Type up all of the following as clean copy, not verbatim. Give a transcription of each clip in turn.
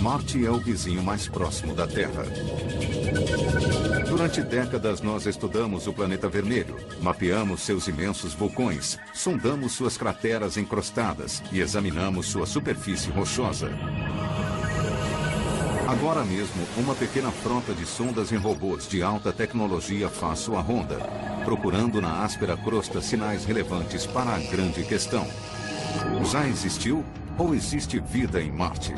Marte é o vizinho mais próximo da Terra. Durante décadas, nós estudamos o planeta vermelho, mapeamos seus imensos vulcões, sondamos suas crateras encrostadas e examinamos sua superfície rochosa. Agora mesmo, uma pequena frota de sondas em robôs de alta tecnologia faz sua ronda, procurando na áspera crosta sinais relevantes para a grande questão. Já existiu ou existe vida em Marte?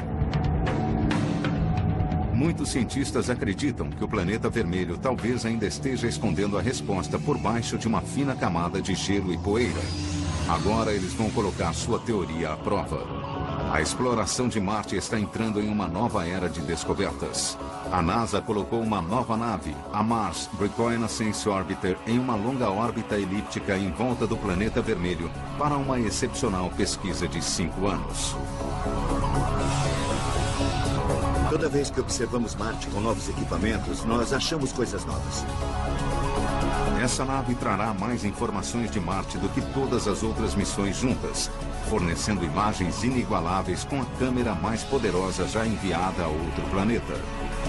Muitos cientistas acreditam que o planeta vermelho talvez ainda esteja escondendo a resposta por baixo de uma fina camada de gelo e poeira. Agora eles vão colocar sua teoria à prova. A exploração de Marte está entrando em uma nova era de descobertas. A NASA colocou uma nova nave, a Mars Reconnaissance Orbiter, em uma longa órbita elíptica em volta do planeta vermelho para uma excepcional pesquisa de 5 anos. Toda vez que observamos Marte com novos equipamentos, nós achamos coisas novas. Essa nave trará mais informações de Marte do que todas as outras missões juntas, fornecendo imagens inigualáveis com a câmera mais poderosa já enviada a outro planeta.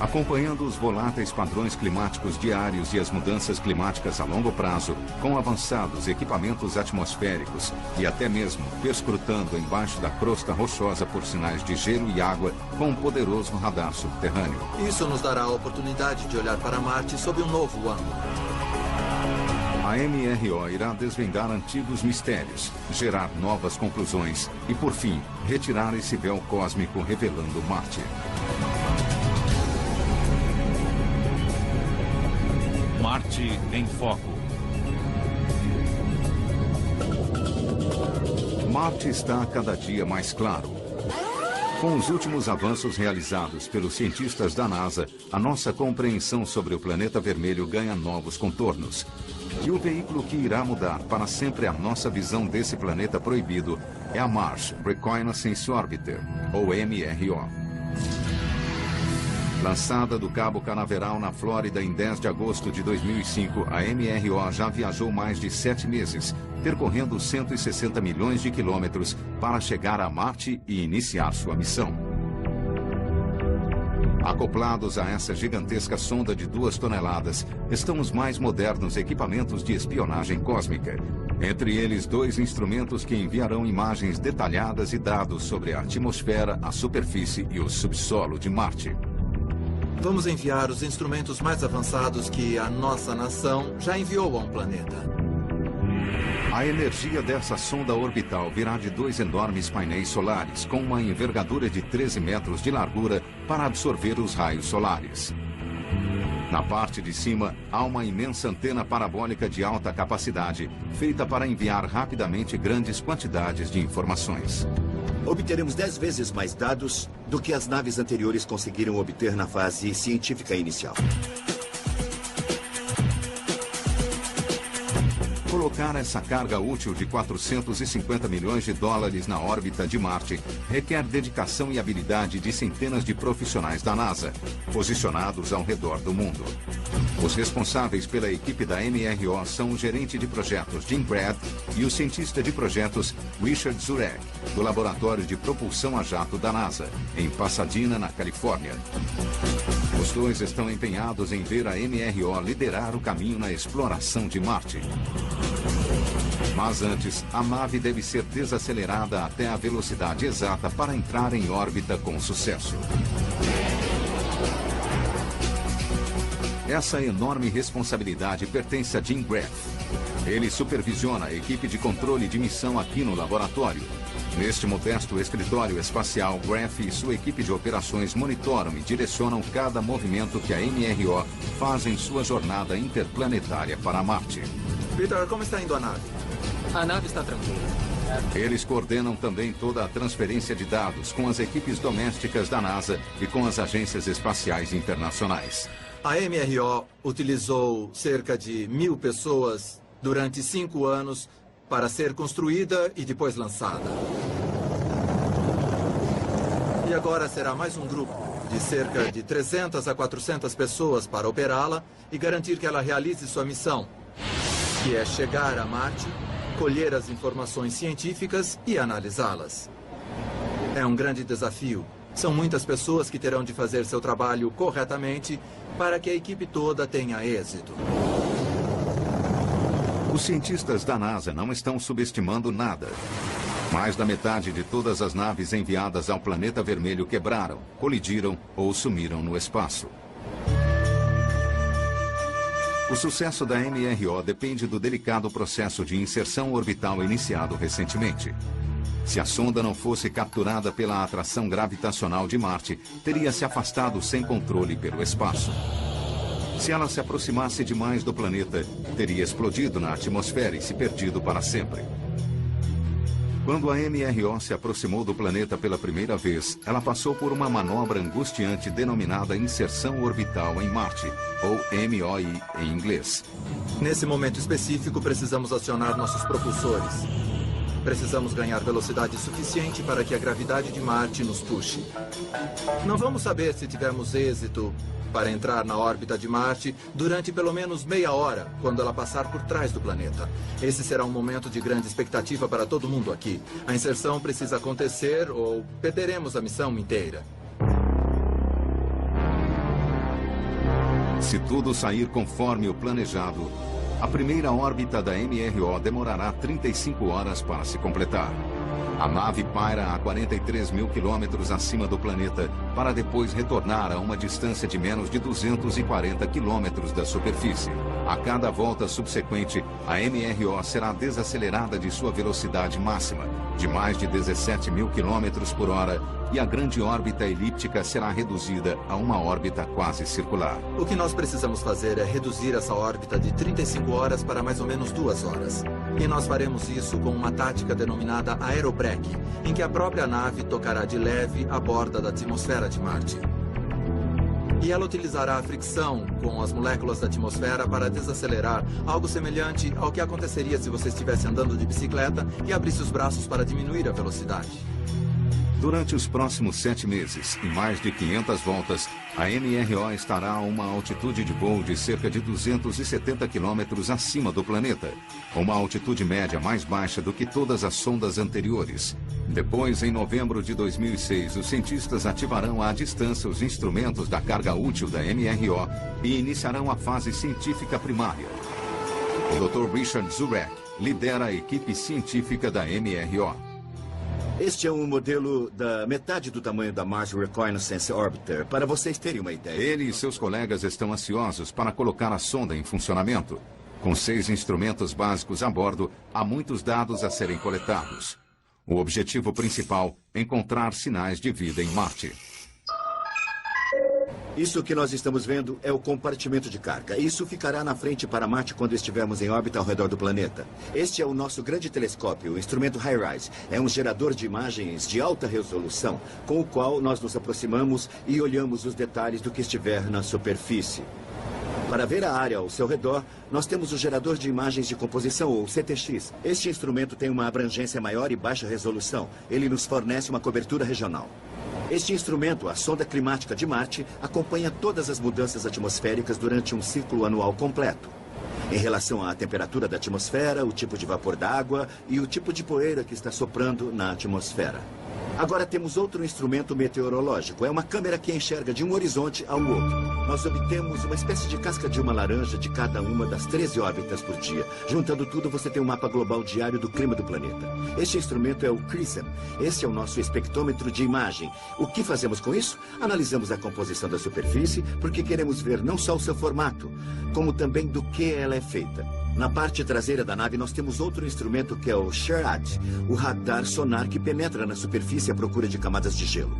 Acompanhando os voláteis padrões climáticos diários e as mudanças climáticas a longo prazo, com avançados equipamentos atmosféricos e até mesmo perscrutando embaixo da crosta rochosa por sinais de gelo e água com um poderoso radar subterrâneo. Isso nos dará a oportunidade de olhar para Marte sob um novo ângulo. A MRO irá desvendar antigos mistérios, gerar novas conclusões e, por fim, retirar esse véu cósmico revelando Marte. Marte em Foco. Marte está a cada dia mais claro. Com os últimos avanços realizados pelos cientistas da NASA, a nossa compreensão sobre o planeta vermelho ganha novos contornos. E o veículo que irá mudar para sempre a nossa visão desse planeta proibido é a Mars Reconnaissance Orbiter, ou MRO. Lançada do Cabo Canaveral, na Flórida, em 10 de agosto de 2005, a MRO já viajou mais de 7 meses, percorrendo 160 milhões de quilômetros para chegar a Marte e iniciar sua missão. Acoplados a essa gigantesca sonda de 2 toneladas, estão os mais modernos equipamentos de espionagem cósmica. Entre eles, 2 instrumentos que enviarão imagens detalhadas e dados sobre a atmosfera, a superfície e o subsolo de Marte. Vamos enviar os instrumentos mais avançados que a nossa nação já enviou a um planeta. A energia dessa sonda orbital virá de 2 enormes painéis solares com uma envergadura de 13 metros de largura para absorver os raios solares. Na parte de cima, há uma imensa antena parabólica de alta capacidade, feita para enviar rapidamente grandes quantidades de informações. Obteremos 10 vezes mais dados do que as naves anteriores conseguiram obter na fase científica inicial. Colocar essa carga útil de 450 milhões de dólares na órbita de Marte requer dedicação e habilidade de centenas de profissionais da NASA, posicionados ao redor do mundo. Os responsáveis pela equipe da MRO são o gerente de projetos Jim Brad e o cientista de projetos Richard Zurek, do Laboratório de Propulsão a Jato da NASA, em Pasadena, na Califórnia. Os 2 estão empenhados em ver a MRO liderar o caminho na exploração de Marte. Mas antes, a nave deve ser desacelerada até a velocidade exata para entrar em órbita com sucesso. Essa enorme responsabilidade pertence a Jim Graff. Ele supervisiona a equipe de controle de missão aqui no laboratório. Neste modesto escritório espacial, Graff e sua equipe de operações monitoram e direcionam cada movimento que a MRO faz em sua jornada interplanetária para Marte. Peter, como está indo a nave? A nave está tranquila. Eles coordenam também toda a transferência de dados com as equipes domésticas da NASA e com as agências espaciais internacionais. A MRO utilizou cerca de 1.000 pessoas durante 5 anos para ser construída e depois lançada. E agora será mais um grupo de cerca de 300 a 400 pessoas para operá-la e garantir que ela realize sua missão, que é chegar a Marte, colher as informações científicas e analisá-las. É um grande desafio São muitas pessoas que terão de fazer seu trabalho corretamente para que a equipe toda tenha êxito. Os cientistas da NASA não estão subestimando nada. Mais da metade de todas as naves enviadas ao planeta vermelho quebraram, colidiram ou sumiram no espaço. O sucesso da MRO depende do delicado processo de inserção orbital iniciado recentemente. Se a sonda não fosse capturada pela atração gravitacional de Marte, teria se afastado sem controle pelo espaço. Se ela se aproximasse demais do planeta, teria explodido na atmosfera e se perdido para sempre. Quando a MRO se aproximou do planeta pela primeira vez, ela passou por uma manobra angustiante denominada inserção orbital em Marte, ou MOI em inglês. Nesse momento específico, precisamos acionar nossos propulsores. Precisamos ganhar velocidade suficiente para que a gravidade de Marte nos puxe. Não vamos saber se tivermos êxito para entrar na órbita de Marte durante pelo menos meia hora, quando ela passar por trás do planeta. Esse será um momento de grande expectativa para todo mundo aqui. A inserção precisa acontecer ou perderemos a missão inteira. Se tudo sair conforme o planejado, a primeira órbita da MRO demorará 35 horas para se completar. A nave paira a 43 mil quilômetros acima do planeta para depois retornar a uma distância de menos de 240 quilômetros da superfície. A cada volta subsequente, a MRO será desacelerada de sua velocidade máxima, de mais de 17 mil quilômetros por hora, e a grande órbita elíptica será reduzida a uma órbita quase circular. O que nós precisamos fazer é reduzir essa órbita de 35 horas para mais ou menos 2 horas. E nós faremos isso com uma tática denominada aerobrake, em que a própria nave tocará de leve à borda da atmosfera de Marte. E ela utilizará a fricção com as moléculas da atmosfera para desacelerar, algo semelhante ao que aconteceria se você estivesse andando de bicicleta e abrisse os braços para diminuir a velocidade. Durante os próximos 7 meses, em mais de 500 voltas, a MRO estará a uma altitude de voo de cerca de 270 quilômetros acima do planeta, uma altitude média mais baixa do que todas as sondas anteriores. Depois, em novembro de 2006, os cientistas ativarão à distância os instrumentos da carga útil da MRO e iniciarão a fase científica primária. O Dr. Richard Zurek lidera a equipe científica da MRO. Este é um modelo da metade do tamanho da Mars Reconnaissance Orbiter, para vocês terem uma ideia. Ele e seus colegas estão ansiosos para colocar a sonda em funcionamento. Com 6 instrumentos básicos a bordo, há muitos dados a serem coletados. O objetivo principal é encontrar sinais de vida em Marte. Isso que nós estamos vendo é o compartimento de carga. Isso ficará na frente para Marte quando estivermos em órbita ao redor do planeta. Este é o nosso grande telescópio, o instrumento HiRISE. É um gerador de imagens de alta resolução, com o qual nós nos aproximamos e olhamos os detalhes do que estiver na superfície. Para ver a área ao seu redor, nós temos o gerador de imagens de composição, ou CTX. Este instrumento tem uma abrangência maior e baixa resolução. Ele nos fornece uma cobertura regional. Este instrumento, a sonda climática de Marte, acompanha todas as mudanças atmosféricas durante um ciclo anual completo. Em relação à temperatura da atmosfera, o tipo de vapor d'água e o tipo de poeira que está soprando na atmosfera. Agora temos outro instrumento meteorológico. É uma câmera que enxerga de um horizonte ao outro. Nós obtemos uma espécie de casca de uma laranja de cada uma das 13 órbitas por dia. Juntando tudo, você tem um mapa global diário do clima do planeta. Este instrumento é o CRISM. Esse é o nosso espectrômetro de imagem. O que fazemos com isso? Analisamos a composição da superfície, porque queremos ver não só o seu formato, como também do que ela é feita. Na parte traseira da nave, nós temos outro instrumento que é o SHARAD, o radar sonar que penetra na superfície à procura de camadas de gelo.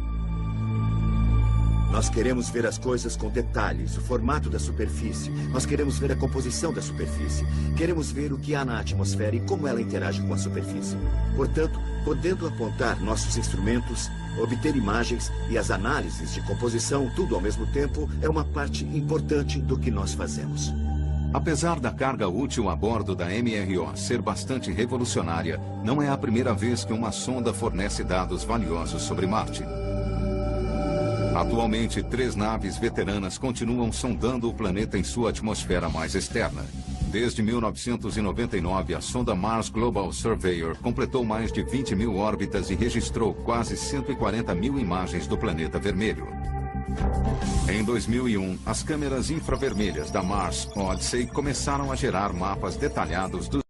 Nós queremos ver as coisas com detalhes, o formato da superfície. Nós queremos ver a composição da superfície. Queremos ver o que há na atmosfera e como ela interage com a superfície. Portanto, podendo apontar nossos instrumentos, obter imagens e as análises de composição, tudo ao mesmo tempo, é uma parte importante do que nós fazemos. Apesar da carga útil a bordo da MRO ser bastante revolucionária, não é a primeira vez que uma sonda fornece dados valiosos sobre Marte. Atualmente, 3 naves veteranas continuam sondando o planeta em sua atmosfera mais externa. Desde 1999, a sonda Mars Global Surveyor completou mais de 20 mil órbitas e registrou quase 140 mil imagens do planeta vermelho. Em 2001, as câmeras infravermelhas da Mars Odyssey começaram a gerar mapas detalhados da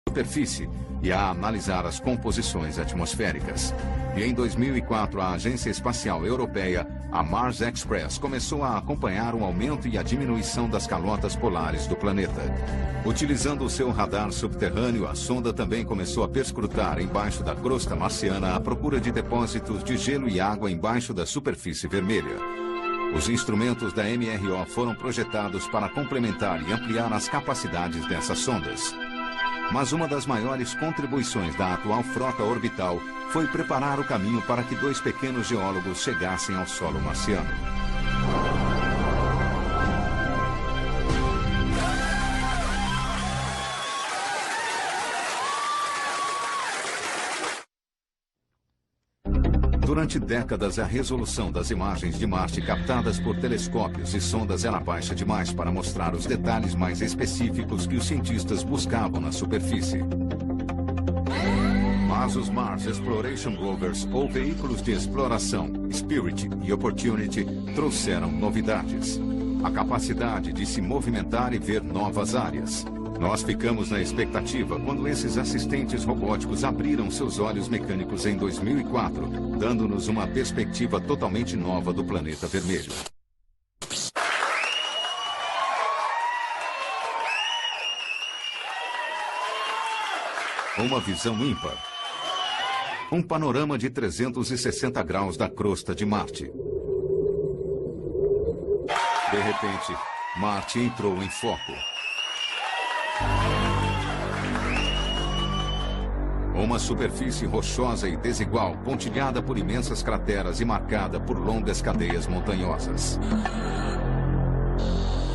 superfície e a analisar as composições atmosféricas. E em 2004, a Agência Espacial Europeia, a Mars Express, começou a acompanhar o aumento e a diminuição das calotas polares do planeta. Utilizando o seu radar subterrâneo, a sonda também começou a perscrutar embaixo da crosta marciana à procura de depósitos de gelo e água embaixo da superfície vermelha. Os instrumentos da MRO foram projetados para complementar e ampliar as capacidades dessas sondas. Mas uma das maiores contribuições da atual frota orbital foi preparar o caminho para que 2 pequenos geólogos chegassem ao solo marciano. Durante décadas, a resolução das imagens de Marte captadas por telescópios e sondas era baixa demais para mostrar os detalhes mais específicos que os cientistas buscavam na superfície. Mas os Mars Exploration Rovers, ou veículos de exploração, Spirit e Opportunity, trouxeram novidades. A capacidade de se movimentar e ver novas áreas. Nós ficamos na expectativa quando esses assistentes robóticos abriram seus olhos mecânicos em 2004, dando-nos uma perspectiva totalmente nova do planeta vermelho. Uma visão ímpar. Um panorama de 360 graus da crosta de Marte. De repente, Marte entrou em foco. Uma superfície rochosa e desigual, pontilhada por imensas crateras e marcada por longas cadeias montanhosas.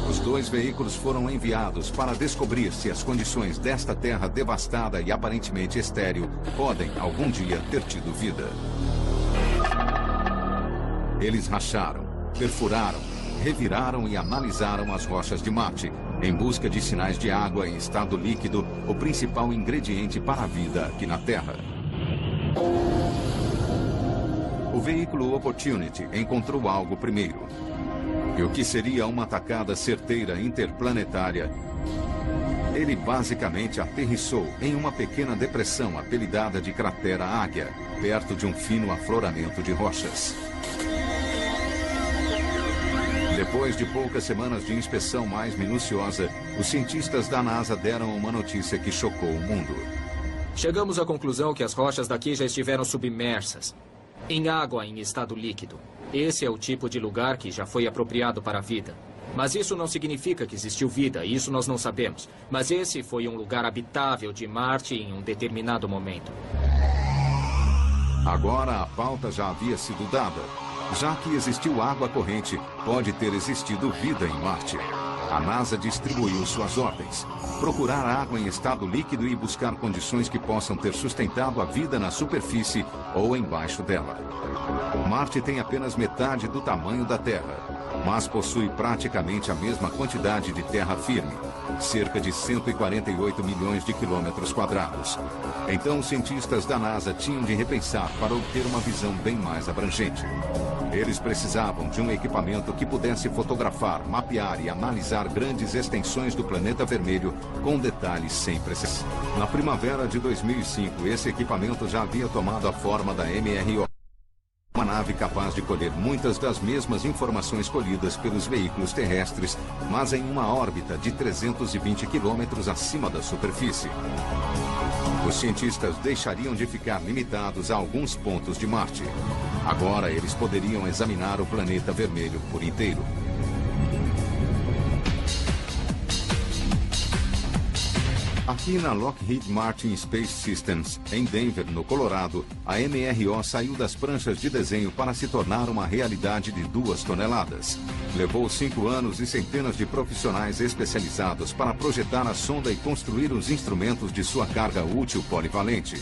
Os 2 veículos foram enviados para descobrir se as condições desta terra devastada e aparentemente estéril podem, algum dia, ter tido vida. Eles racharam, perfuraram, reviraram e analisaram as rochas de Marte, em busca de sinais de água em estado líquido, o principal ingrediente para a vida aqui na Terra. O veículo Opportunity encontrou algo primeiro. E o que seria uma atacada certeira interplanetária, ele basicamente aterrissou em uma pequena depressão apelidada de Cratera Águia, perto de um fino afloramento de rochas. Depois de poucas semanas de inspeção mais minuciosa, os cientistas da NASA deram uma notícia que chocou o mundo. Chegamos à conclusão que as rochas daqui já estiveram submersas, em água em estado líquido. Esse é o tipo de lugar que já foi apropriado para a vida. Mas isso não significa que existiu vida, isso nós não sabemos. Mas esse foi um lugar habitável de Marte em um determinado momento. Agora a pauta já havia sido dada. Já que existiu água corrente, pode ter existido vida em Marte. A NASA distribuiu suas ordens: procurar água em estado líquido e buscar condições que possam ter sustentado a vida na superfície ou embaixo dela. Marte tem apenas metade do tamanho da Terra, mas possui praticamente a mesma quantidade de terra firme, cerca de 148 milhões de quilômetros quadrados. Então, os cientistas da NASA tinham de repensar para obter uma visão bem mais abrangente. Eles precisavam de um equipamento que pudesse fotografar, mapear e analisar grandes extensões do planeta vermelho com detalhes sem precedentes. Na primavera de 2005, esse equipamento já havia tomado a forma da MRO. Uma nave capaz de colher muitas das mesmas informações colhidas pelos veículos terrestres, mas em uma órbita de 320 quilômetros acima da superfície. Os cientistas deixariam de ficar limitados a alguns pontos de Marte. Agora eles poderiam examinar o planeta vermelho por inteiro. Aqui na Lockheed Martin Space Systems, em Denver, no Colorado, a MRO saiu das pranchas de desenho para se tornar uma realidade de 2 toneladas. Levou 5 anos e centenas de profissionais especializados para projetar a sonda e construir os instrumentos de sua carga útil polivalente.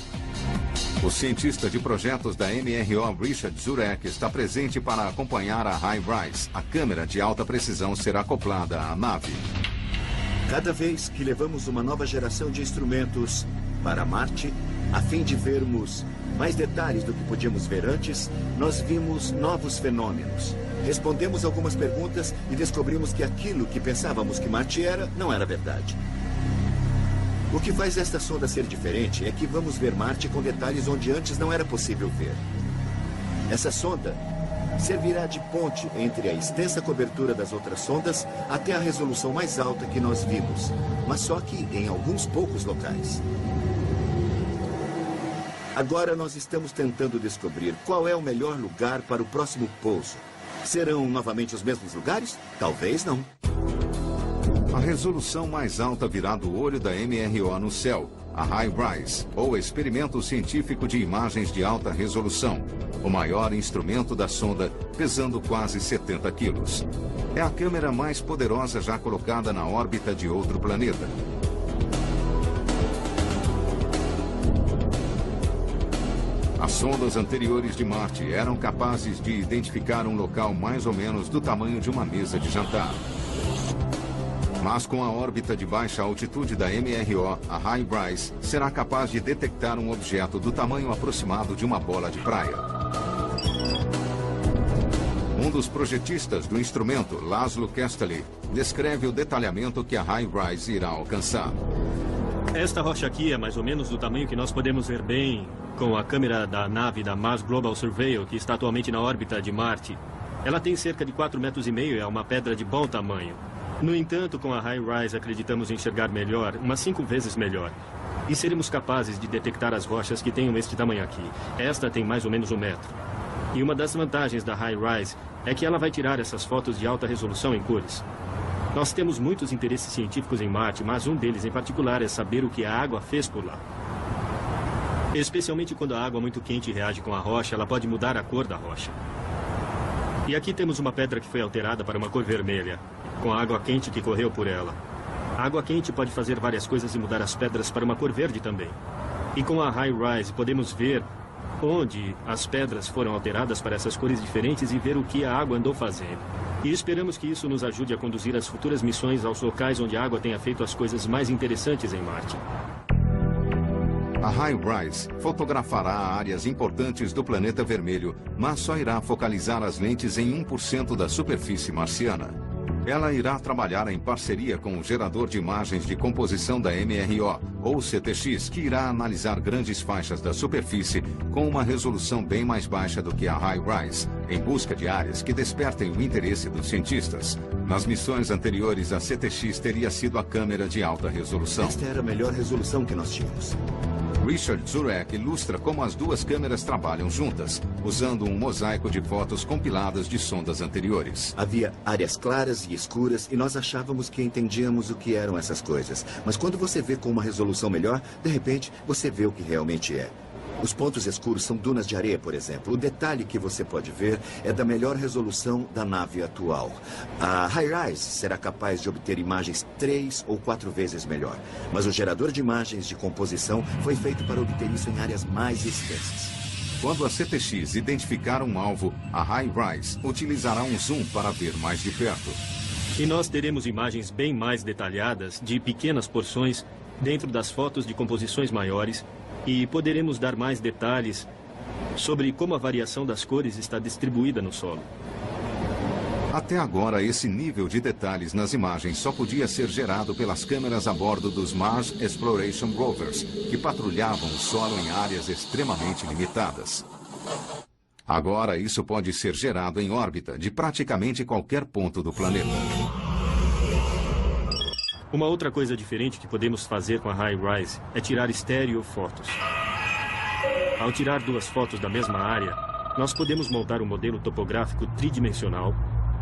O cientista de projetos da MRO, Richard Zurek, está presente para acompanhar a High-Rise. A câmera de alta precisão será acoplada à nave. Cada vez que levamos uma nova geração de instrumentos para Marte, a fim de vermos mais detalhes do que podíamos ver antes, nós vimos novos fenômenos. Respondemos algumas perguntas e descobrimos que aquilo que pensávamos que Marte era, não era verdade. O que faz esta sonda ser diferente é que vamos ver Marte com detalhes onde antes não era possível ver. Essa sonda servirá de ponte entre a extensa cobertura das outras sondas até a resolução mais alta que nós vimos, mas só que em alguns poucos locais. Agora nós estamos tentando descobrir qual é o melhor lugar para o próximo pouso. Serão novamente os mesmos lugares? Talvez não. A resolução mais alta virá do olho da MRO no céu, a High-Rise, ou Experimento Científico de Imagens de Alta Resolução, o maior instrumento da sonda, pesando quase 70 quilos. É a câmera mais poderosa já colocada na órbita de outro planeta. As sondas anteriores de Marte eram capazes de identificar um local mais ou menos do tamanho de uma mesa de jantar. Mas com a órbita de baixa altitude da MRO, a High-Rise será capaz de detectar um objeto do tamanho aproximado de uma bola de praia. Um dos projetistas do instrumento, Laszlo Kasteli, descreve o detalhamento que a High-Rise irá alcançar. Esta rocha aqui é mais ou menos do tamanho que nós podemos ver bem com a câmera da nave da Mars Global Surveyor, que está atualmente na órbita de Marte. Ela tem cerca de 4,5 metros e é uma pedra de bom tamanho. No entanto, com a High-Rise acreditamos enxergar melhor, umas 5 vezes melhor. E seremos capazes de detectar as rochas que tenham este tamanho aqui. Esta tem mais ou menos 1 metro. E uma das vantagens da High-Rise é que ela vai tirar essas fotos de alta resolução em cores. Nós temos muitos interesses científicos em Marte, mas um deles em particular é saber o que a água fez por lá. Especialmente quando a água muito quente reage com a rocha, ela pode mudar a cor da rocha. E aqui temos uma pedra que foi alterada para uma cor vermelha, com a água quente que correu por ela. A água quente pode fazer várias coisas e mudar as pedras para uma cor verde também. E com a High-Rise podemos ver onde as pedras foram alteradas para essas cores diferentes e ver o que a água andou fazendo. E esperamos que isso nos ajude a conduzir as futuras missões aos locais onde a água tenha feito as coisas mais interessantes em Marte. A High-Rise fotografará áreas importantes do planeta vermelho, mas só irá focalizar as lentes em 1% da superfície marciana. Ela irá trabalhar em parceria com o gerador de imagens de composição da MRO, ou CTX, que irá analisar grandes faixas da superfície com uma resolução bem mais baixa do que a High-Rise, em busca de áreas que despertem o interesse dos cientistas. Nas missões anteriores, a CTX teria sido a câmera de alta resolução. Esta era a melhor resolução que nós tínhamos. Richard Zurek ilustra como as duas câmeras trabalham juntas, usando um mosaico de fotos compiladas de sondas anteriores. Havia áreas claras e escuras e nós achávamos que entendíamos o que eram essas coisas. Mas quando você vê com uma resolução melhor, de repente, você vê o que realmente é. Os pontos escuros são dunas de areia, por exemplo. O detalhe que você pode ver é da melhor resolução da nave atual. A High-Rise será capaz de obter imagens 3 ou 4 vezes melhor. Mas o gerador de imagens de composição foi feito para obter isso em áreas mais extensas. Quando a CTX identificar um alvo, a High-Rise utilizará um zoom para ver mais de perto. E nós teremos imagens bem mais detalhadas de pequenas porções dentro das fotos de composições maiores e poderemos dar mais detalhes sobre como a variação das cores está distribuída no solo. Até agora, esse nível de detalhes nas imagens só podia ser gerado pelas câmeras a bordo dos Mars Exploration Rovers, que patrulhavam o solo em áreas extremamente limitadas. Agora, isso pode ser gerado em órbita de praticamente qualquer ponto do planeta. Uma outra coisa diferente que podemos fazer com a High-Rise é tirar estereofotos. Ao tirar 2 fotos da mesma área, nós podemos montar um modelo topográfico tridimensional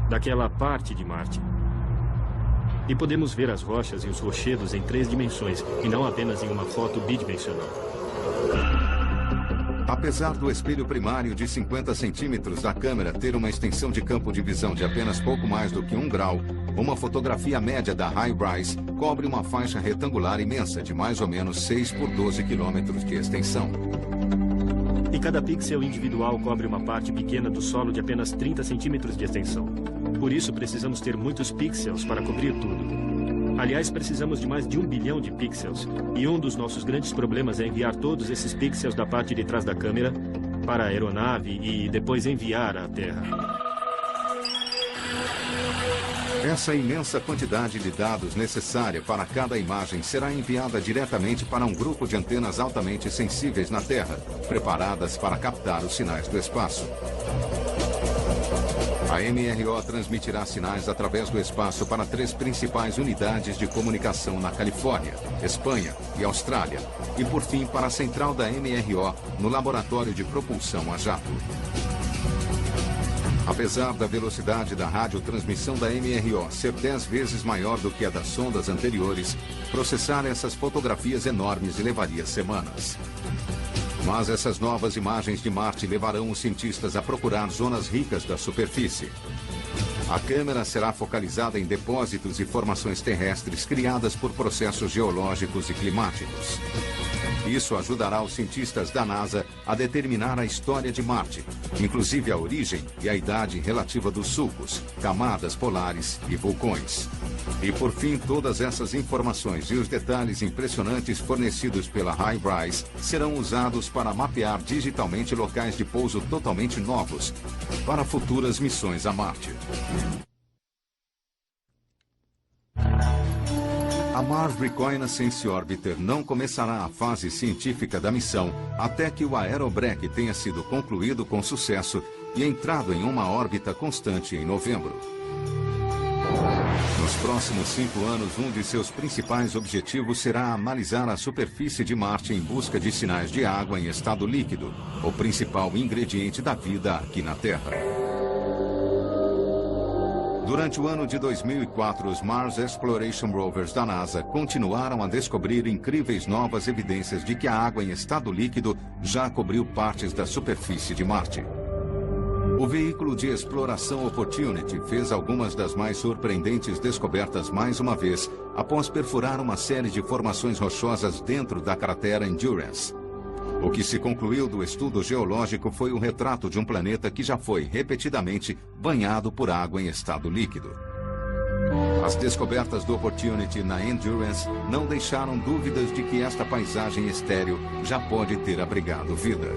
daquela parte de Marte. E podemos ver as rochas e os rochedos em 3 dimensões, e não apenas em uma foto bidimensional. Apesar do espelho primário de 50 centímetros da câmera ter uma extensão de campo de visão de apenas pouco mais do que 1 grau, uma fotografia média da High-Rise cobre uma faixa retangular imensa de mais ou menos 6 por 12 quilômetros de extensão. E cada pixel individual cobre uma parte pequena do solo de apenas 30 centímetros de extensão. Por isso, precisamos ter muitos pixels para cobrir tudo. Aliás, precisamos de mais de 1 bilhão de pixels. E um dos nossos grandes problemas é enviar todos esses pixels da parte de trás da câmera para a aeronave e depois enviar à Terra. Essa imensa quantidade de dados necessária para cada imagem será enviada diretamente para um grupo de antenas altamente sensíveis na Terra, preparadas para captar os sinais do espaço. A MRO transmitirá sinais através do espaço para 3 principais unidades de comunicação na Califórnia, Espanha e Austrália, e por fim para a central da MRO no laboratório de propulsão a jato. Apesar da velocidade da radiotransmissão da MRO ser 10 vezes maior do que a das sondas anteriores, processar essas fotografias enormes levaria semanas. Mas essas novas imagens de Marte levarão os cientistas a procurar zonas ricas da superfície. A câmera será focalizada em depósitos e formações terrestres criadas por processos geológicos e climáticos. Isso ajudará os cientistas da NASA a determinar a história de Marte, inclusive a origem e a idade relativa dos sulcos, camadas polares e vulcões. E por fim, todas essas informações e os detalhes impressionantes fornecidos pela HiRISE serão usados para mapear digitalmente locais de pouso totalmente novos para futuras missões a Marte. A Mars Reconnaissance Orbiter não começará a fase científica da missão até que o aerobrake tenha sido concluído com sucesso e entrado em uma órbita constante em novembro. Nos próximos 5 anos, um de seus principais objetivos será analisar a superfície de Marte em busca de sinais de água em estado líquido, o principal ingrediente da vida aqui na Terra. Durante o ano de 2004, os Mars Exploration Rovers da NASA continuaram a descobrir incríveis novas evidências de que a água em estado líquido já cobriu partes da superfície de Marte. O veículo de exploração Opportunity fez algumas das mais surpreendentes descobertas mais uma vez, após perfurar uma série de formações rochosas dentro da cratera Endurance. O que se concluiu do estudo geológico foi o retrato de um planeta que já foi repetidamente banhado por água em estado líquido. As descobertas do Opportunity na Endurance não deixaram dúvidas de que esta paisagem estéril já pode ter abrigado vida.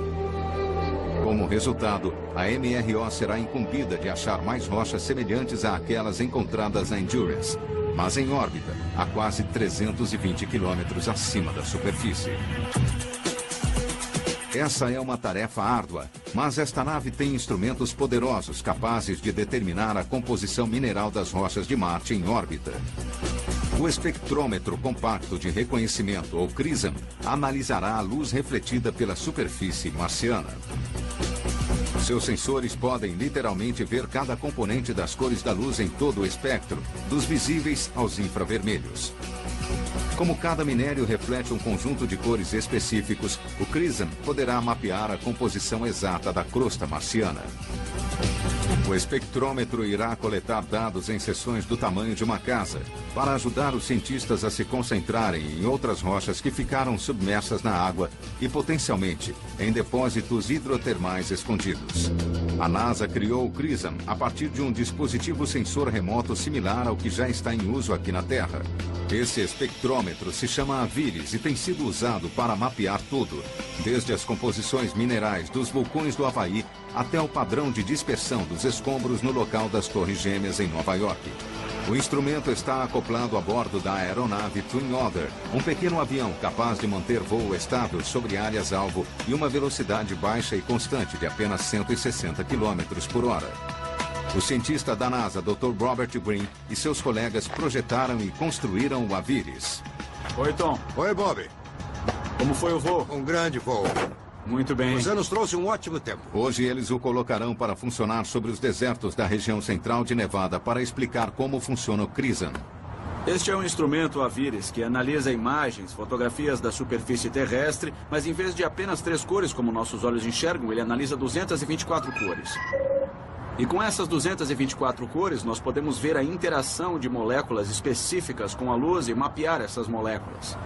Como resultado, a MRO será incumbida de achar mais rochas semelhantes àquelas encontradas na Endurance, mas em órbita, a quase 320 quilômetros acima da superfície. Essa é uma tarefa árdua, mas esta nave tem instrumentos poderosos capazes de determinar a composição mineral das rochas de Marte em órbita. O espectrômetro compacto de reconhecimento, ou CRISM, analisará a luz refletida pela superfície marciana. Seus sensores podem literalmente ver cada componente das cores da luz em todo o espectro, dos visíveis aos infravermelhos. Como cada minério reflete um conjunto de cores específicos, o CRISM poderá mapear a composição exata da crosta marciana. O espectrômetro irá coletar dados em seções do tamanho de uma casa, para ajudar os cientistas a se concentrarem em outras rochas que ficaram submersas na água e, potencialmente, em depósitos hidrotermais escondidos. A NASA criou o CRISM a partir de um dispositivo sensor remoto similar ao que já está em uso aqui na Terra. Esse espectrômetro se chama AVIRIS e tem sido usado para mapear tudo, desde as composições minerais dos vulcões do Havaí até o padrão de dispersão dos escombros no local das Torres Gêmeas em Nova York. O instrumento está acoplado a bordo da aeronave Twin Otter, um pequeno avião capaz de manter voo estável sobre áreas-alvo e uma velocidade baixa e constante de apenas 160 km por hora. O cientista da NASA, Dr. Robert Green, e seus colegas projetaram e construíram o AVIRIS. Oi, Tom. Oi, Bob. Como foi o voo? Um grande voo. Muito bem. Você nos trouxe um ótimo tempo. Hoje eles o colocarão para funcionar sobre os desertos da região central de Nevada para explicar como funciona o CRISM. Este é um instrumento AVIRIS que analisa imagens, fotografias da superfície terrestre, mas em vez de apenas 3 cores como nossos olhos enxergam, ele analisa 224 cores. E com essas 224 cores, nós podemos ver a interação de moléculas específicas com a luz e mapear essas moléculas.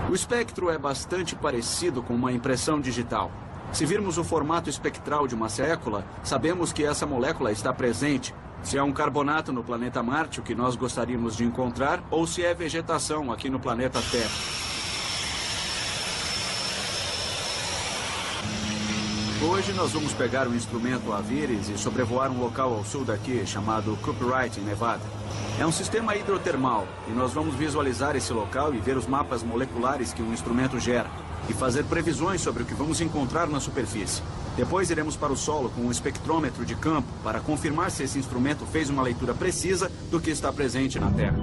O espectro é bastante parecido com uma impressão digital. Se virmos o formato espectral de uma molécula, sabemos que essa molécula está presente. Se é um carbonato no planeta Marte, o que nós gostaríamos de encontrar, ou se é vegetação aqui no planeta Terra. Hoje nós vamos pegar o instrumento Aviris e sobrevoar um local ao sul daqui, chamado Cooperite, em Nevada. É um sistema hidrotermal, e nós vamos visualizar esse local e ver os mapas moleculares que o instrumento gera, e fazer previsões sobre o que vamos encontrar na superfície. Depois iremos para o solo com um espectrômetro de campo para confirmar se esse instrumento fez uma leitura precisa do que está presente na Terra.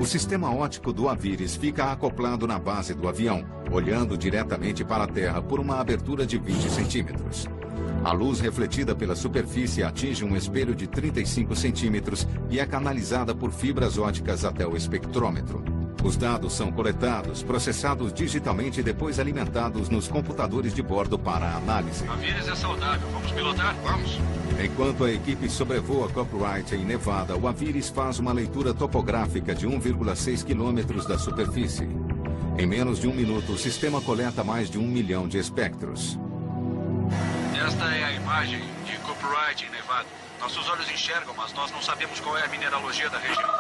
O sistema óptico do Aviris fica acoplado na base do avião, olhando diretamente para a Terra por uma abertura de 20 centímetros. A luz refletida pela superfície atinge um espelho de 35 centímetros e é canalizada por fibras ópticas até o espectrômetro. Os dados são coletados, processados digitalmente e depois alimentados nos computadores de bordo para a análise. Aviris é saudável. Vamos pilotar? Vamos. Enquanto a equipe sobrevoa Cooperite em Nevada, o Aviris faz uma leitura topográfica de 1,6 quilômetros da superfície. Em menos de um minuto, o sistema coleta mais de 1 milhão de espectros. Esta é a imagem de Cooperite em Nevada. Nossos olhos enxergam, mas nós não sabemos qual é a mineralogia da região.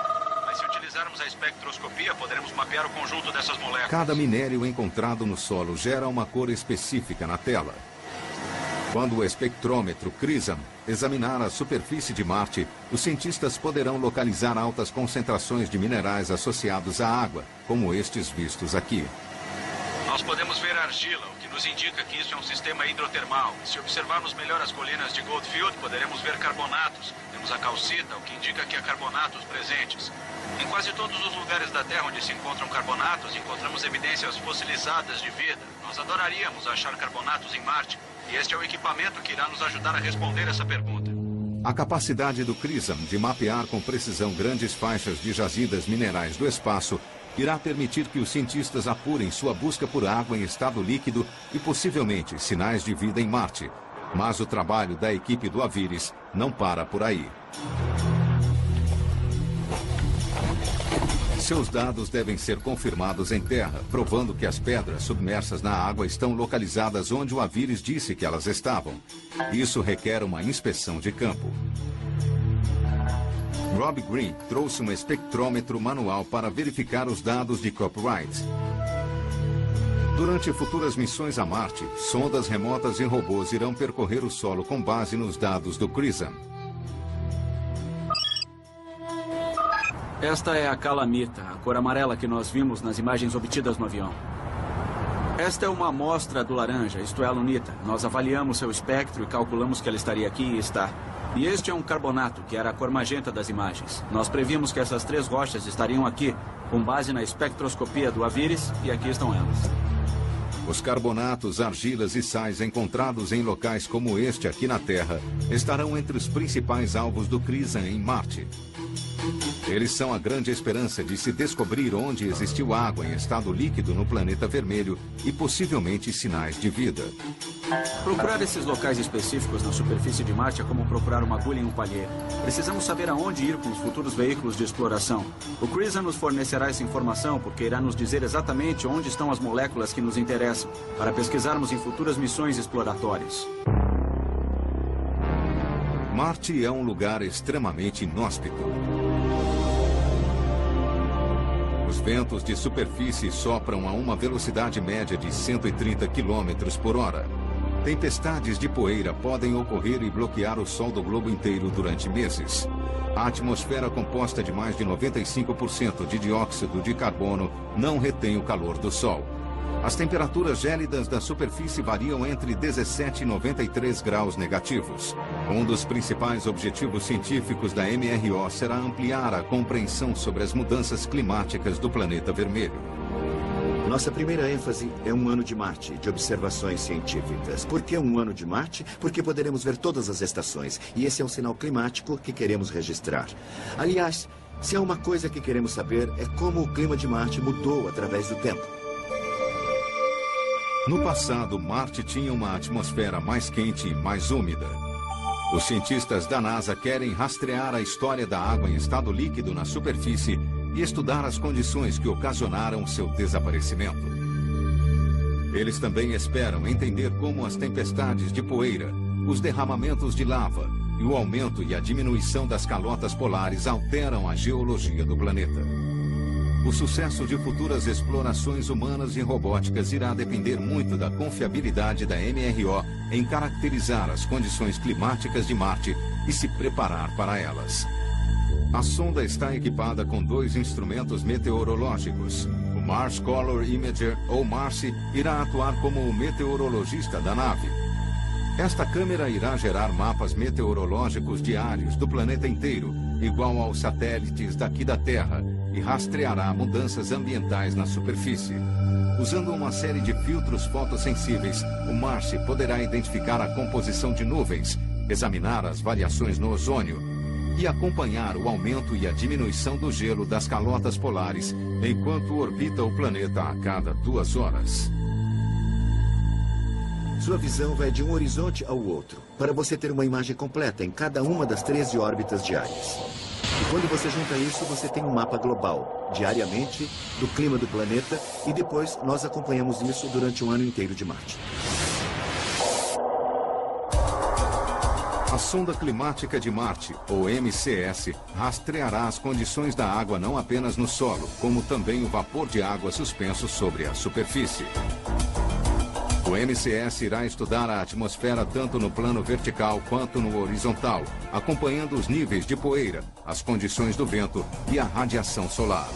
Mas se utilizarmos a espectroscopia, poderemos mapear o conjunto dessas moléculas. Cada minério encontrado no solo gera uma cor específica na tela. Quando o espectrômetro CRISM examinar a superfície de Marte, os cientistas poderão localizar altas concentrações de minerais associados à água, como estes vistos aqui. Nós podemos ver argila, o que nos indica que isso é um sistema hidrotermal. Se observarmos melhor as colinas de Goldfield, poderemos ver carbonatos. Temos a calcita, o que indica que há carbonatos presentes. Em quase todos os lugares da Terra onde se encontram carbonatos, encontramos evidências fossilizadas de vida. Nós adoraríamos achar carbonatos em Marte, e este é o equipamento que irá nos ajudar a responder essa pergunta. A capacidade do CRISM de mapear com precisão grandes faixas de jazidas minerais do espaço irá permitir que os cientistas apurem sua busca por água em estado líquido e possivelmente sinais de vida em Marte. Mas o trabalho da equipe do Aviris não para por aí. Seus dados devem ser confirmados em terra, provando que as pedras submersas na água estão localizadas onde o Aviris disse que elas estavam. Isso requer uma inspeção de campo. Rob Green trouxe um espectrômetro manual para verificar os dados de Cooperite. Durante futuras missões a Marte, sondas remotas e robôs irão percorrer o solo com base nos dados do CRISM. Esta é a calamita, a cor amarela que nós vimos nas imagens obtidas no avião. Esta é uma amostra do laranja, isto é a lunita. Nós avaliamos seu espectro e calculamos que ela estaria aqui e está. E este é um carbonato, que era a cor magenta das imagens. Nós previmos que essas três rochas estariam aqui, com base na espectroscopia do Aviris, e aqui estão elas. Os carbonatos, argilas e sais encontrados em locais como este aqui na Terra estarão entre os principais alvos do CRISM em Marte. Eles são a grande esperança de se descobrir onde existiu água em estado líquido no planeta vermelho e possivelmente sinais de vida. Procurar esses locais específicos na superfície de Marte é como procurar uma agulha em um palheiro. Precisamos saber aonde ir com os futuros veículos de exploração. O CRISM nos fornecerá essa informação porque irá nos dizer exatamente onde estão as moléculas que nos interessam, para pesquisarmos em futuras missões exploratórias. Marte é um lugar extremamente inóspito. Os ventos de superfície sopram a uma velocidade média de 130 km por hora. Tempestades de poeira podem ocorrer e bloquear o sol do globo inteiro durante meses. A atmosfera composta de mais de 95% de dióxido de carbono não retém o calor do sol. As temperaturas gélidas da superfície variam entre 17 e 93 graus negativos. Um dos principais objetivos científicos da MRO será ampliar a compreensão sobre as mudanças climáticas do planeta vermelho. Nossa primeira ênfase é um ano de Marte, de observações científicas. Por que um ano de Marte? Porque poderemos ver todas as estações. E esse é um sinal climático que queremos registrar. Aliás, se há uma coisa que queremos saber, é como o clima de Marte mudou através do tempo. No passado, Marte tinha uma atmosfera mais quente e mais úmida. Os cientistas da NASA querem rastrear a história da água em estado líquido na superfície e estudar as condições que ocasionaram seu desaparecimento. Eles também esperam entender como as tempestades de poeira, os derramamentos de lava e o aumento e a diminuição das calotas polares alteram a geologia do planeta. O sucesso de futuras explorações humanas e robóticas irá depender muito da confiabilidade da MRO em caracterizar as condições climáticas de Marte e se preparar para elas. A sonda está equipada com 2 instrumentos meteorológicos. O Mars Color Imager, ou MARCI, irá atuar como o meteorologista da nave. Esta câmera irá gerar mapas meteorológicos diários do planeta inteiro, igual aos satélites daqui da Terra, e rastreará mudanças ambientais na superfície. Usando uma série de filtros fotossensíveis, o MARCI poderá identificar a composição de nuvens, examinar as variações no ozônio e acompanhar o aumento e a diminuição do gelo das calotas polares enquanto orbita o planeta a cada 2 horas. Sua visão vai de um horizonte ao outro, para você ter uma imagem completa em cada uma das 13 órbitas diárias. E quando você junta isso, você tem um mapa global, diariamente, do clima do planeta, e depois nós acompanhamos isso durante um ano inteiro de Marte. A Sonda Climática de Marte, ou MCS, rastreará as condições da água não apenas no solo, como também o vapor de água suspenso sobre a superfície. O MCS irá estudar a atmosfera tanto no plano vertical quanto no horizontal, acompanhando os níveis de poeira, as condições do vento e a radiação solar.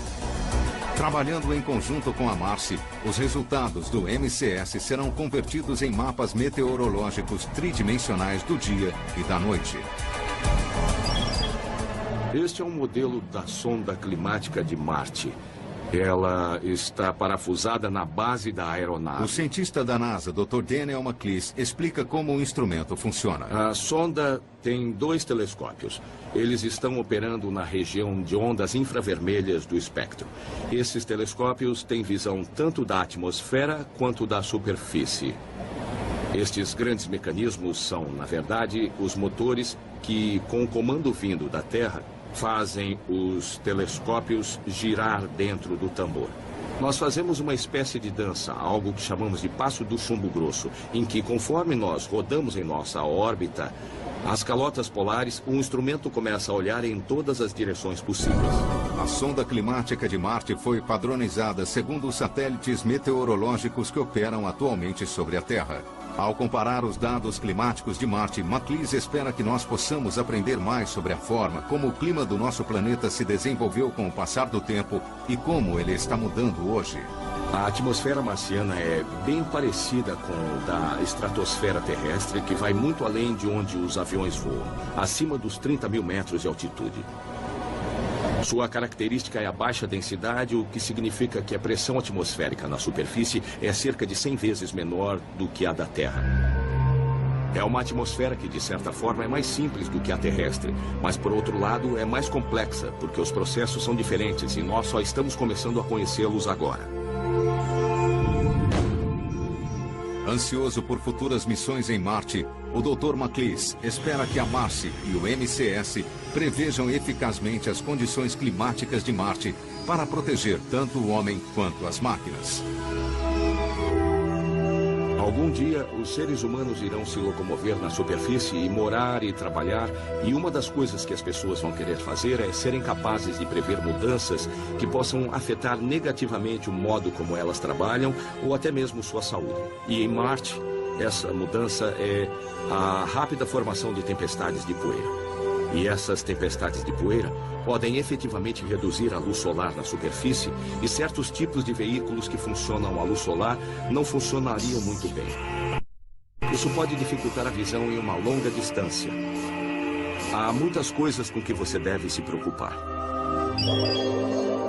Trabalhando em conjunto com a MARCI, os resultados do MCS serão convertidos em mapas meteorológicos tridimensionais do dia e da noite. Este é um modelo da sonda climática de Marte. Ela está parafusada na base da aeronave. O cientista da NASA, Dr. Daniel McLeese, explica como o instrumento funciona. A sonda tem 2 telescópios. Eles estão operando na região de ondas infravermelhas do espectro. Esses telescópios têm visão tanto da atmosfera quanto da superfície. Estes grandes mecanismos são, na verdade, os motores que, com o comando vindo da Terra, fazem os telescópios girar dentro do tambor. Nós fazemos uma espécie de dança, algo que chamamos de passo do chumbo grosso, em que, conforme nós rodamos em nossa órbita, as calotas polares, o instrumento começa a olhar em todas as direções possíveis. A sonda climática de Marte foi padronizada segundo os satélites meteorológicos que operam atualmente sobre a Terra. Ao comparar os dados climáticos de Marte, McLeese espera que nós possamos aprender mais sobre a forma como o clima do nosso planeta se desenvolveu com o passar do tempo e como ele está mudando hoje. A atmosfera marciana é bem parecida com a da estratosfera terrestre, que vai muito além de onde os aviões voam, acima dos 30 mil metros de altitude. Sua característica é a baixa densidade, o que significa que a pressão atmosférica na superfície é cerca de 100 vezes menor do que a da Terra. É uma atmosfera que, de certa forma, é mais simples do que a terrestre, mas, por outro lado, é mais complexa, porque os processos são diferentes e nós só estamos começando a conhecê-los agora. Ansioso por futuras missões em Marte, o Dr. McLeese espera que a MARCI e o MCS prevejam eficazmente as condições climáticas de Marte para proteger tanto o homem quanto as máquinas. Algum dia, os seres humanos irão se locomover na superfície e morar e trabalhar, e uma das coisas que as pessoas vão querer fazer é serem capazes de prever mudanças que possam afetar negativamente o modo como elas trabalham ou até mesmo sua saúde. E em Marte, essa mudança é a rápida formação de tempestades de poeira. E essas tempestades de poeira podem efetivamente reduzir a luz solar na superfície, e certos tipos de veículos que funcionam à luz solar não funcionariam muito bem. Isso pode dificultar a visão em uma longa distância. Há muitas coisas com que você deve se preocupar.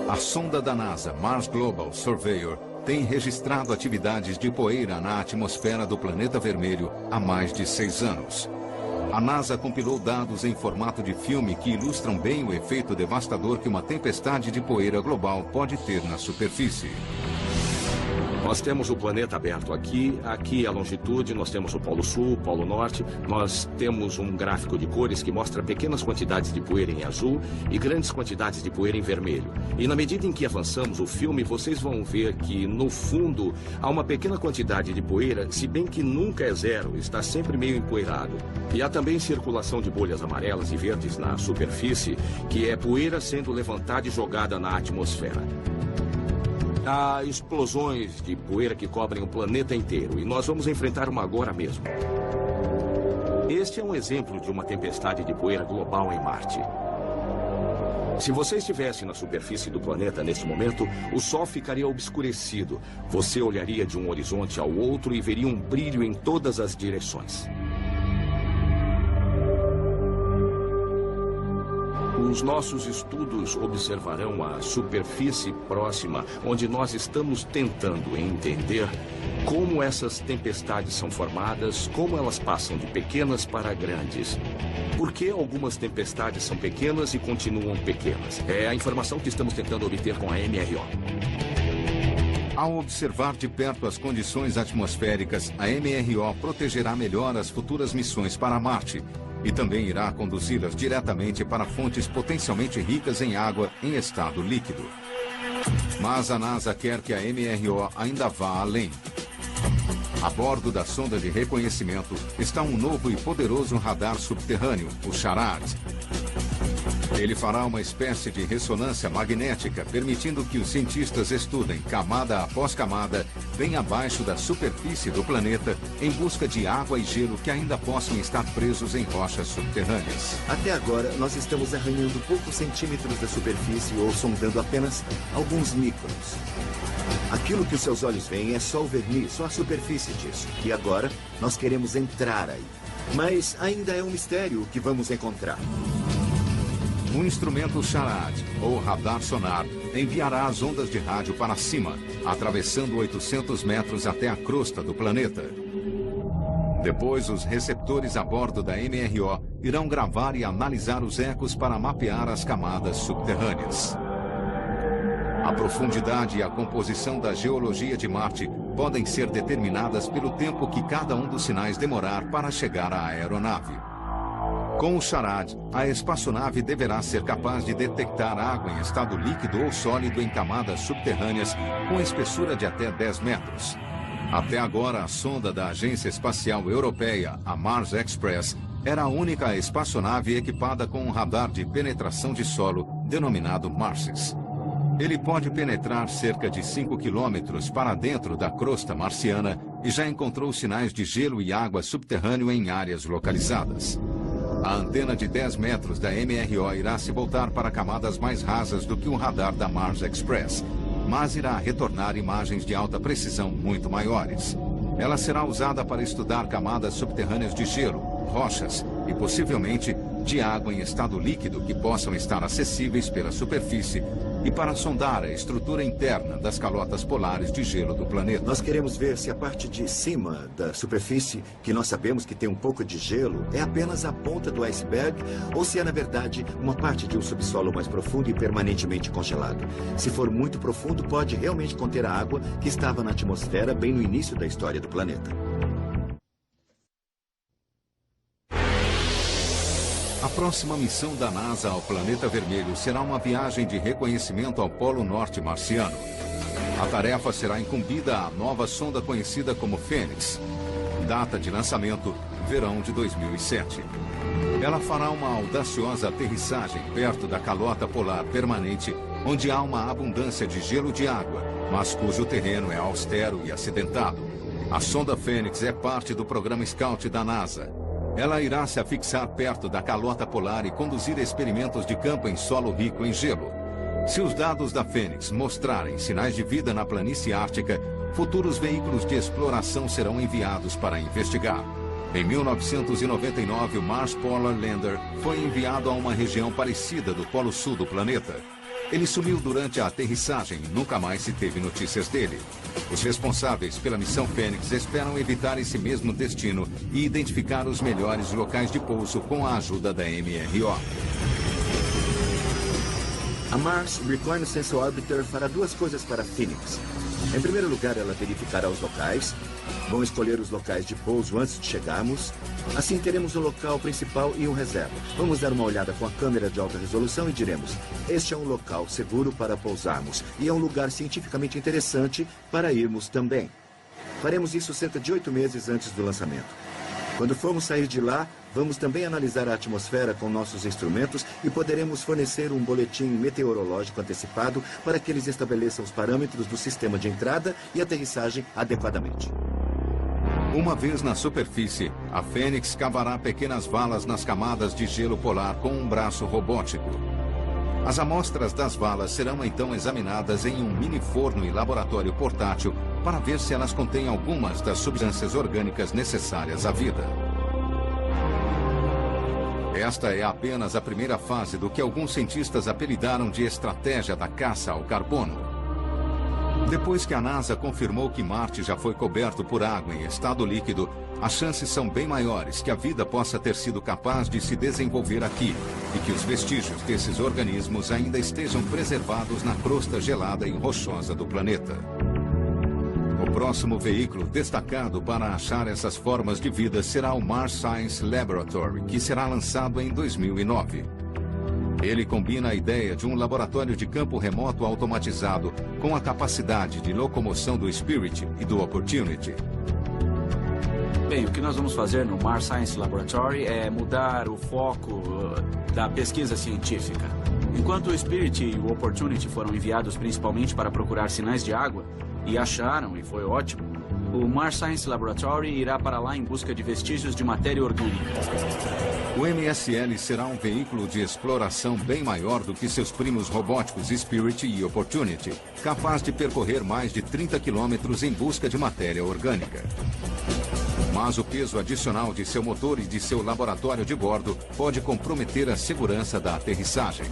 A sonda da NASA, Mars Global Surveyor, tem registrado atividades de poeira na atmosfera do planeta vermelho há mais de 6 anos. A NASA compilou dados em formato de filme que ilustram bem o efeito devastador que uma tempestade de poeira global pode ter na superfície. Nós temos o planeta aberto aqui é a longitude, nós temos o Polo Sul, o Polo Norte, nós temos um gráfico de cores que mostra pequenas quantidades de poeira em azul e grandes quantidades de poeira em vermelho. E na medida em que avançamos o filme, vocês vão ver que, no fundo, há uma pequena quantidade de poeira, se bem que nunca é zero, está sempre meio empoeirado. E há também circulação de bolhas amarelas e verdes na superfície, que é poeira sendo levantada e jogada na atmosfera. Há explosões de poeira que cobrem o planeta inteiro e nós vamos enfrentar uma agora mesmo. Este é um exemplo de uma tempestade de poeira global em Marte. Se você estivesse na superfície do planeta neste momento, o Sol ficaria obscurecido. Você olharia de um horizonte ao outro e veria um brilho em todas as direções. Os nossos estudos observarão a superfície próxima, onde nós estamos tentando entender como essas tempestades são formadas, como elas passam de pequenas para grandes. Por que algumas tempestades são pequenas e continuam pequenas? É a informação que estamos tentando obter com a MRO. Ao observar de perto as condições atmosféricas, a MRO protegerá melhor as futuras missões para Marte e também irá conduzi-las diretamente para fontes potencialmente ricas em água em estado líquido. Mas a NASA quer que a MRO ainda vá além. A bordo da sonda de reconhecimento está um novo e poderoso radar subterrâneo, o SHARAD. Ele fará uma espécie de ressonância magnética, permitindo que os cientistas estudem camada após camada, bem abaixo da superfície do planeta, em busca de água e gelo que ainda possam estar presos em rochas subterrâneas. Até agora, nós estamos arranhando poucos centímetros da superfície ou sondando apenas alguns microns. Aquilo que os seus olhos veem é só o verniz, só a superfície disso. E agora, nós queremos entrar aí. Mas ainda é um mistério o que vamos encontrar. O instrumento SHARAD, ou radar sonar, enviará as ondas de rádio para cima, atravessando 800 metros até a crosta do planeta. Depois, os receptores a bordo da MRO irão gravar e analisar os ecos para mapear as camadas subterrâneas. A profundidade e a composição da geologia de Marte podem ser determinadas pelo tempo que cada um dos sinais demorar para chegar à aeronave. Com o SHARAD, a espaçonave deverá ser capaz de detectar água em estado líquido ou sólido em camadas subterrâneas com espessura de até 10 metros. Até agora, a sonda da Agência Espacial Europeia, a Mars Express, era a única espaçonave equipada com um radar de penetração de solo, denominado MARSIS. Ele pode penetrar cerca de 5 quilômetros para dentro da crosta marciana e já encontrou sinais de gelo e água subterrâneo em áreas localizadas. A antena de 10 metros da MRO irá se voltar para camadas mais rasas do que o radar da Mars Express, mas irá retornar imagens de alta precisão muito maiores. Ela será usada para estudar camadas subterrâneas de gelo, rochas e, possivelmente, de água em estado líquido que possam estar acessíveis pela superfície e para sondar a estrutura interna das calotas polares de gelo do planeta. Nós queremos ver se a parte de cima da superfície, que nós sabemos que tem um pouco de gelo, é apenas a ponta do iceberg ou se é, na verdade, uma parte de um subsolo mais profundo e permanentemente congelado. Se for muito profundo, pode realmente conter a água que estava na atmosfera bem no início da história do planeta. A próxima missão da NASA ao Planeta Vermelho será uma viagem de reconhecimento ao Polo Norte marciano. A tarefa será incumbida à nova sonda conhecida como Fênix. Data de lançamento, verão de 2007. Ela fará uma audaciosa aterrissagem perto da calota polar permanente, onde há uma abundância de gelo de água, mas cujo terreno é austero e acidentado. A sonda Fênix é parte do programa Scout da NASA. Ela irá se afixar perto da calota polar e conduzir experimentos de campo em solo rico em gelo. Se os dados da Fênix mostrarem sinais de vida na planície ártica, futuros veículos de exploração serão enviados para investigar. Em 1999, o Mars Polar Lander foi enviado a uma região parecida do Polo Sul do planeta. Ele sumiu durante a aterrissagem e nunca mais se teve notícias dele. Os responsáveis pela missão Fênix esperam evitar esse mesmo destino e identificar os melhores locais de pouso com a ajuda da MRO. A Mars Reconnaissance Orbiter fará duas coisas para Phoenix. Em primeiro lugar, ela verificará os locais. Vão escolher os locais de pouso antes de chegarmos. Assim, teremos um local principal e um reserva. Vamos dar uma olhada com a câmera de alta resolução e diremos: este é um local seguro para pousarmos e é um lugar cientificamente interessante para irmos também. Faremos isso cerca de 8 meses antes do lançamento. Quando formos sair de lá, vamos também analisar a atmosfera com nossos instrumentos e poderemos fornecer um boletim meteorológico antecipado para que eles estabeleçam os parâmetros do sistema de entrada e aterrissagem adequadamente. Uma vez na superfície, a Fênix cavará pequenas valas nas camadas de gelo polar com um braço robótico. As amostras das valas serão então examinadas em um mini forno e laboratório portátil para ver se elas contêm algumas das substâncias orgânicas necessárias à vida. Esta é apenas a primeira fase do que alguns cientistas apelidaram de estratégia da caça ao carbono. Depois que a NASA confirmou que Marte já foi coberto por água em estado líquido, as chances são bem maiores que a vida possa ter sido capaz de se desenvolver aqui e que os vestígios desses organismos ainda estejam preservados na crosta gelada e rochosa do planeta. O próximo veículo destacado para achar essas formas de vida será o Mars Science Laboratory, que será lançado em 2009. Ele combina a ideia de um laboratório de campo remoto automatizado com a capacidade de locomoção do Spirit e do Opportunity. Bem, o que nós vamos fazer no Mars Science Laboratory é mudar o foco da pesquisa científica. Enquanto o Spirit e o Opportunity foram enviados principalmente para procurar sinais de água, e acharam, e foi ótimo, o Mars Science Laboratory irá para lá em busca de vestígios de matéria orgânica. O MSL será um veículo de exploração bem maior do que seus primos robóticos Spirit e Opportunity, capaz de percorrer mais de 30 quilômetros em busca de matéria orgânica. Mas o peso adicional de seu motor e de seu laboratório de bordo pode comprometer a segurança da aterrissagem.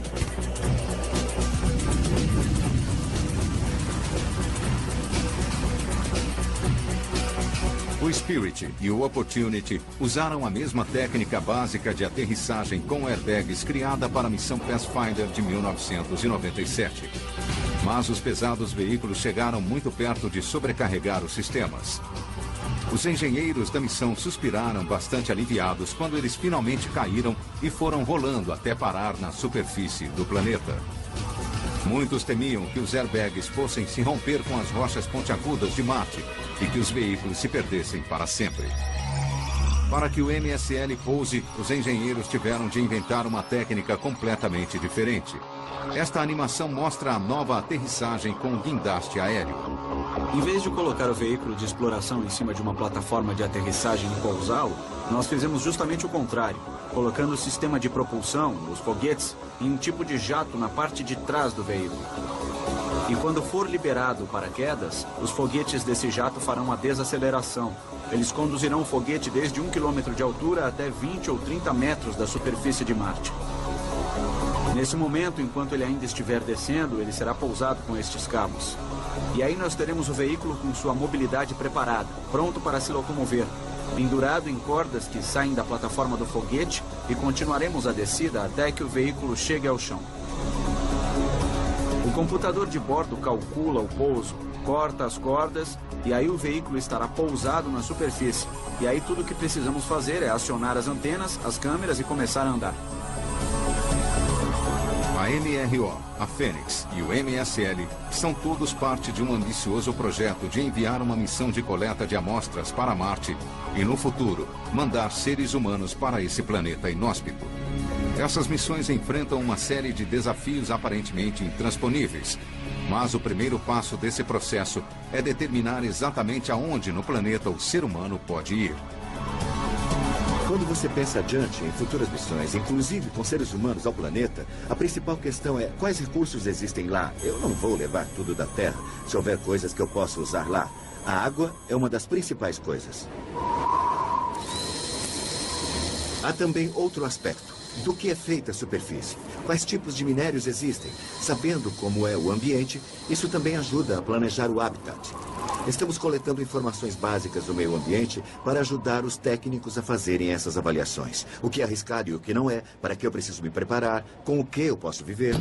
O Spirit e o Opportunity usaram a mesma técnica básica de aterrissagem com airbags criada para a missão Pathfinder de 1997. Mas os pesados veículos chegaram muito perto de sobrecarregar os sistemas. Os engenheiros da missão suspiraram bastante aliviados quando eles finalmente caíram e foram rolando até parar na superfície do planeta. Muitos temiam que os airbags fossem se romper com as rochas pontiagudas de Marte e que os veículos se perdessem para sempre. Para que o MSL pouse, os engenheiros tiveram de inventar uma técnica completamente diferente. Esta animação mostra a nova aterrissagem com guindaste aéreo. Em vez de colocar o veículo de exploração em cima de uma plataforma de aterrissagem e pousá-lo, nós fizemos justamente o contrário, colocando o sistema de propulsão, os foguetes, em um tipo de jato na parte de trás do veículo. E quando for liberado o paraquedas, os foguetes desse jato farão a desaceleração. Eles conduzirão o foguete desde 1 km de altura até 20 ou 30 metros da superfície de Marte. Nesse momento, enquanto ele ainda estiver descendo, ele será pousado com estes cabos. E aí nós teremos o veículo com sua mobilidade preparada, pronto para se locomover, pendurado em cordas que saem da plataforma do foguete, e continuaremos a descida até que o veículo chegue ao chão. O computador de bordo calcula o pouso, corta as cordas, e aí o veículo estará pousado na superfície. E aí tudo o que precisamos fazer é acionar as antenas, as câmeras e começar a andar. A MRO, a Fênix e o MSL são todos parte de um ambicioso projeto de enviar uma missão de coleta de amostras para Marte e, no futuro, mandar seres humanos para esse planeta inóspito. Essas missões enfrentam uma série de desafios aparentemente intransponíveis, mas o primeiro passo desse processo é determinar exatamente aonde no planeta o ser humano pode ir. Quando você pensa adiante em futuras missões, inclusive com seres humanos ao planeta, a principal questão é quais recursos existem lá. Eu não vou levar tudo da Terra, se houver coisas que eu possa usar lá. A água é uma das principais coisas. Há também outro aspecto. Do que é feita a superfície? Quais tipos de minérios existem? Sabendo como é o ambiente, isso também ajuda a planejar o habitat. Estamos coletando informações básicas do meio ambiente para ajudar os técnicos a fazerem essas avaliações. O que é arriscado e o que não é, para que eu preciso me preparar, com o que eu posso viver.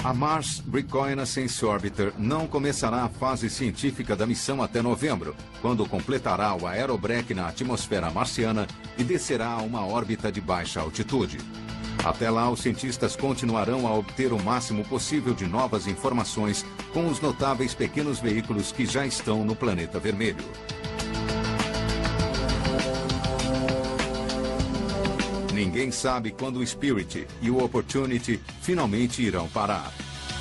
A Mars Reconnaissance Orbiter não começará a fase científica da missão até novembro, quando completará o aerobrake na atmosfera marciana e descerá a uma órbita de baixa altitude. Até lá, os cientistas continuarão a obter o máximo possível de novas informações com os notáveis pequenos veículos que já estão no planeta vermelho. Ninguém sabe quando o Spirit e o Opportunity finalmente irão parar.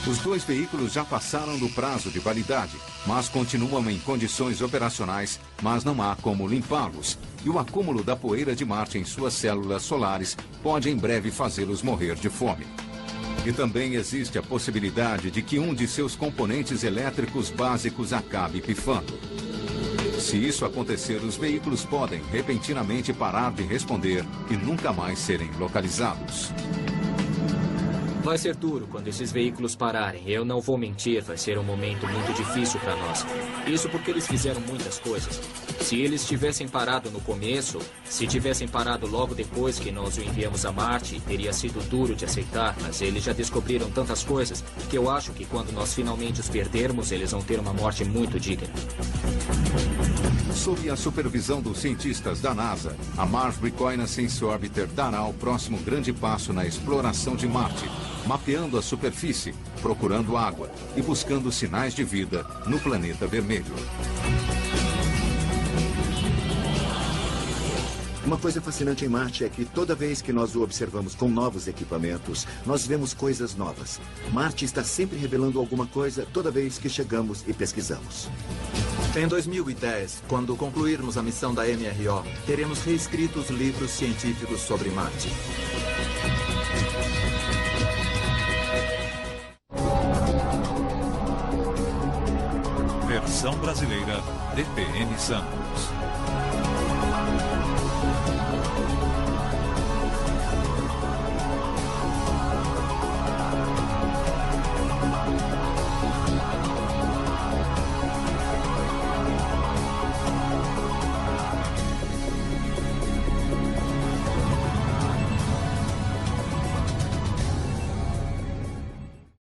Os dois veículos já passaram do prazo de validade, mas continuam em condições operacionais, mas não há como limpá-los. E o acúmulo da poeira de Marte em suas células solares pode em breve fazê-los morrer de fome. E também existe a possibilidade de que um de seus componentes elétricos básicos acabe pifando. Se isso acontecer, os veículos podem repentinamente parar de responder e nunca mais serem localizados. Vai ser duro quando esses veículos pararem. Eu não vou mentir, vai ser um momento muito difícil para nós. Isso porque eles fizeram muitas coisas. Se eles tivessem parado no começo, se tivessem parado logo depois que nós o enviamos a Marte, teria sido duro de aceitar, mas eles já descobriram tantas coisas que eu acho que quando nós finalmente os perdermos, eles vão ter uma morte muito digna. Sob a supervisão dos cientistas da NASA, a Mars Reconnaissance Orbiter dará o próximo grande passo na exploração de Marte, mapeando a superfície, procurando água e buscando sinais de vida no planeta vermelho. Uma coisa fascinante em Marte é que toda vez que nós o observamos com novos equipamentos, nós vemos coisas novas. Marte está sempre revelando alguma coisa toda vez que chegamos e pesquisamos. Em 2010, quando concluirmos a missão da MRO, teremos reescrito os livros científicos sobre Marte. Versão brasileira, DPM Santos.